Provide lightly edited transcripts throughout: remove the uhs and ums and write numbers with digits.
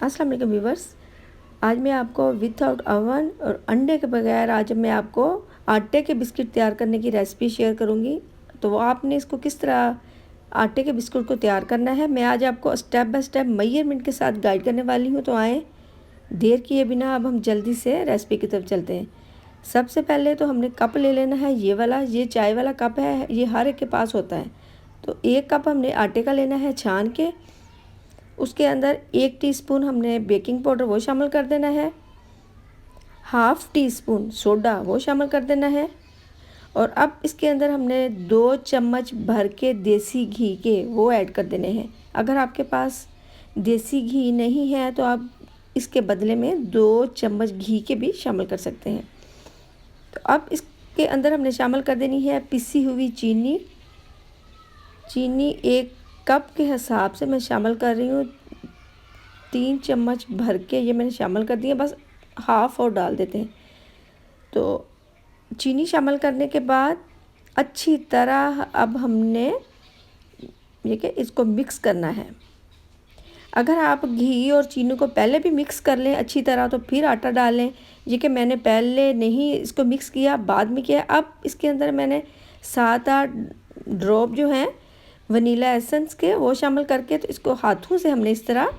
अस्सलाम वालेकुम व्यूवर्स। आज मैं आपको विदाउट अवन और अंडे के बगैर आज मैं आपको आटे के बिस्किट तैयार करने की रेसिपी शेयर करूंगी। तो वो आपने इसको किस तरह आटे के बिस्कुट को तैयार करना है मैं आज आपको स्टेप बाय स्टेप मेजरमेंट के साथ गाइड करने वाली हूँ। तो आए देर किए बिना अब हम जल्दी से रेसिपी की तरफ चलते हैं। सबसे पहले तो हमने कप ले लेना है, ये वाला, ये चाय वाला कप है, ये हर एक के पास होता है। तो एक कप हमने आटे का लेना है छान के। उसके अंदर 1 टीस्पून हमने बेकिंग पाउडर वो शामिल कर देना है, हाफ़ टी स्पून सोडा वो शामिल कर देना है। और अब इसके अंदर हमने 2 चम्मच भर के देसी घी के वो ऐड कर देने हैं। अगर आपके पास देसी घी नहीं है तो आप इसके बदले में 2 चम्मच घी के भी शामिल कर सकते हैं। तो अब इसके अंदर हमने शामिल कर देनी है पिसी हुई चीनी। चीनी 1 कप के हिसाब से मैं शामिल कर रही हूँ। 3 चम्मच भर के ये मैंने शामिल कर दिया, बस हाफ़ और डाल देते हैं। तो चीनी शामिल करने के बाद अच्छी तरह अब हमने ये कि इसको मिक्स करना है। अगर आप घी और चीनी को पहले भी मिक्स कर लें अच्छी तरह तो फिर आटा डालें। ये कि मैंने पहले नहीं इसको मिक्स किया, बाद में किया। अब इसके अंदर मैंने 7-8 ड्रॉप जो हैं वनीला एसेंस के वो शामिल करके तो इसको हाथों से हमने इस तरह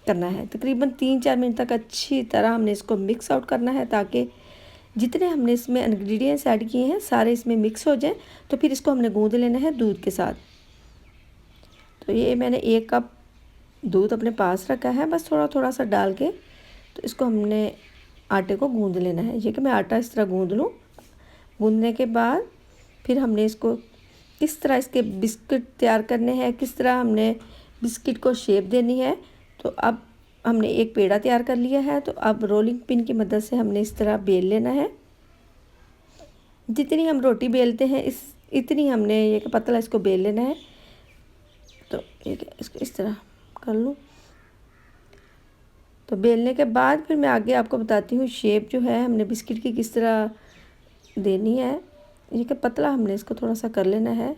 करना है। तकरीबन 3-4 मिनट तक अच्छी तरह हमने इसको मिक्स आउट करना है ताकि जितने हमने इसमें इंग्रेडिएंट्स ऐड किए हैं सारे इसमें मिक्स हो जाएं। तो फिर इसको हमने गूंद लेना है दूध के साथ। तो ये मैंने 1 कप दूध अपने पास रखा है, बस थोड़ा थोड़ा सा डाल के तो इसको हमने आटे को गूंद लेना है। ये कि मैं आटा इस तरह गूंद लूँ। गूंदने के बाद फिर हमने इसको किस तरह इसके बिस्किट तैयार करने हैं, किस तरह हमने बिस्किट को शेप देनी है। तो अब हमने एक पेड़ा तैयार कर लिया है। तो अब रोलिंग पिन की मदद से हमने इस तरह बेल लेना है। जितनी हम रोटी बेलते हैं इतनी हमने ये पतला इसको बेल लेना है। तो इसको इस तरह कर लूँ। तो बेलने के बाद फिर मैं आगे आपको बताती हूँ शेप जो है हमने बिस्किट की किस तरह देनी है। ये कि पतला हमने इसको थोड़ा सा कर लेना है।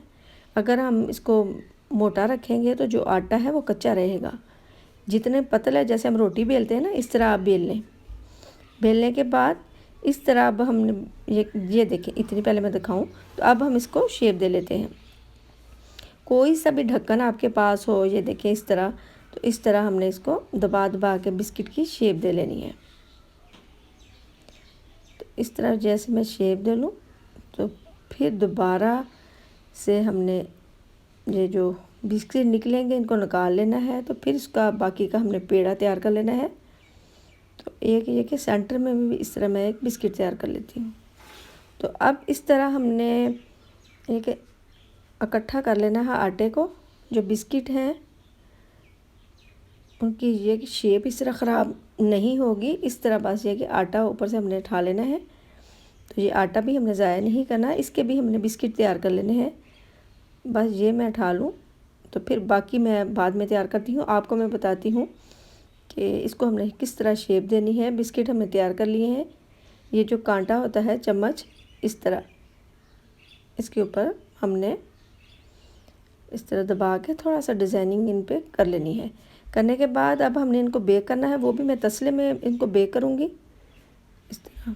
अगर हम इसको मोटा रखेंगे तो जो आटा है वो कच्चा रहेगा। जितने पतले जैसे हम रोटी बेलते हैं ना इस तरह आप बेल लें। बेलने के बाद इस तरह अब हमने ये देखें, इतनी पहले मैं दिखाऊं। तो अब हम इसको शेप दे लेते हैं। कोई सा भी ढक्कन आपके पास हो, ये देखें इस तरह। तो इस तरह हमने इसको दबा दबा के बिस्किट की शेप दे लेनी है। तो इस तरह जैसे मैं शेप दे लूँ तो फिर दोबारा से हमने ये जो बिस्किट निकलेंगे इनको निकाल लेना है। तो फिर इसका बाकी का हमने पेड़ा तैयार कर लेना है। तो एक ये कि सेंटर में भी इस तरह मैं एक बिस्किट तैयार कर लेती हूँ। तो अब इस तरह हमने एक इकट्ठा कर लेना है आटे को। जो बिस्किट हैं उनकी ये कि शेप इस तरह ख़राब नहीं होगी, इस तरह बस ये कि आटा ऊपर से हमने उठा लेना है। तो ये आटा भी हमने ज़ाया नहीं करना, इसके भी हमने बिस्किट तैयार कर लेने हैं। बस ये मैं उठा लूँ तो फिर बाकी मैं बाद में तैयार करती हूँ। आपको मैं बताती हूँ कि इसको हमने किस तरह शेप देनी है। बिस्किट हमने तैयार कर लिए हैं। ये जो कांटा होता है चम्मच, इस तरह इसके ऊपर हमने इस तरह दबा के थोड़ा सा डिज़ाइनिंग इन पे कर लेनी है। करने के बाद अब हमने इनको बेक करना है, वो भी मैं तसले में इनको बेक करूँगी। इस तरह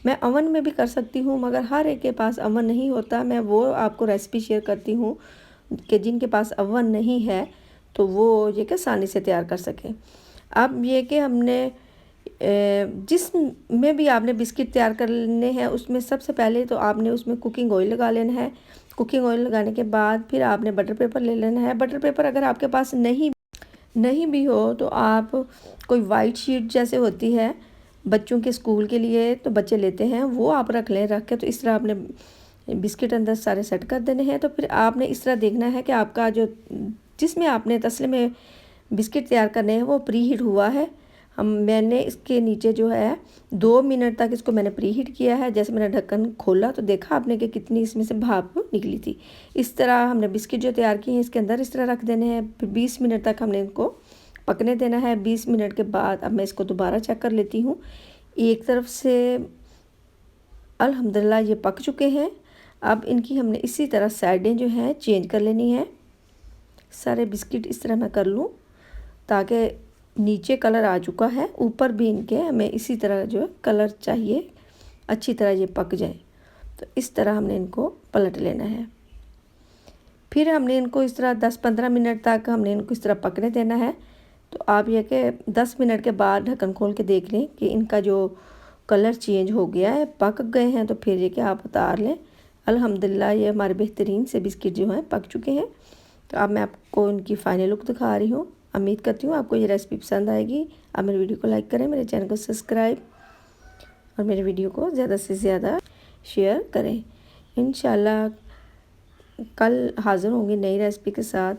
मैं अवन में भी कर सकती हूँ, मगर हर एक के पास अवन नहीं होता। मैं वो आपको रेसिपी शेयर करती हूँ कि जिनके पास अवन नहीं है तो वो ये कि आसानी से तैयार कर सकें। अब ये कि हमने जिस में भी आपने बिस्किट तैयार करने हैं उसमें सबसे पहले तो आपने उसमें कुकिंग ऑयल लगा लेना है। कुकिंग ऑयल लगाने के बाद फिर आपने बटर पेपर ले लेना है। बटर पेपर अगर आपके पास नहीं भी हो तो आप कोई वाइट शीट जैसे होती है बच्चों के स्कूल के लिए तो बच्चे लेते हैं, वो आप रख लें। रख के तो इस तरह आपने बिस्किट अंदर सारे सेट कर देने हैं। तो फिर आपने इस तरह देखना है कि आपका जो जिसमें आपने तसले में बिस्किट तैयार करने हैं वो प्री हीट हुआ है। मैंने इसके नीचे जो है 2 मिनट तक इसको मैंने प्री हीट किया है। जैसे मैंने ढक्कन खोला तो देखा आपने कि कितनी इसमें से भाप निकली थी। इस तरह हमने बिस्किट जो तैयार किए हैं इसके अंदर इस तरह रख देने हैं। फिर 20 मिनट तक हमने इनको पकने देना है। 20 मिनट के बाद अब मैं इसको दोबारा चेक कर लेती हूँ। एक तरफ से अल्हम्दुलिल्लाह ये पक चुके हैं। अब इनकी हमने इसी तरह साइडें जो हैं चेंज कर लेनी है। सारे बिस्किट इस तरह मैं कर लूँ ताकि नीचे कलर आ चुका है, ऊपर भी इनके हमें इसी तरह जो है कलर चाहिए, अच्छी तरह ये पक जाए। तो इस तरह हमने इनको पलट लेना है। फिर हमने इनको इस तरह 10-15 मिनट तक हमने इनको इस तरह पकने देना है। तो आप ये कि 10 मिनट के बाद ढक्कन खोल के देख लें कि इनका जो कलर चेंज हो गया है, पक गए हैं, तो फिर ये कि आप उतार लें। अल्हम्दुलिल्लाह ये हमारे बेहतरीन से बिस्किट जो हैं पक चुके हैं। तो अब मैं आपको इनकी फ़ाइनल लुक दिखा रही हूँ। उम्मीद करती हूँ आपको ये रेसिपी पसंद आएगी। आप मेरे वीडियो को लाइक करें, मेरे चैनल को सब्सक्राइब और मेरे वीडियो को ज़्यादा से ज़्यादा शेयर करें। इंशाल्लाह कल हाज़िर होंगी नई रेसिपी के साथ।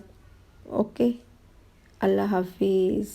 ओके, अल्लाह हाफिज़।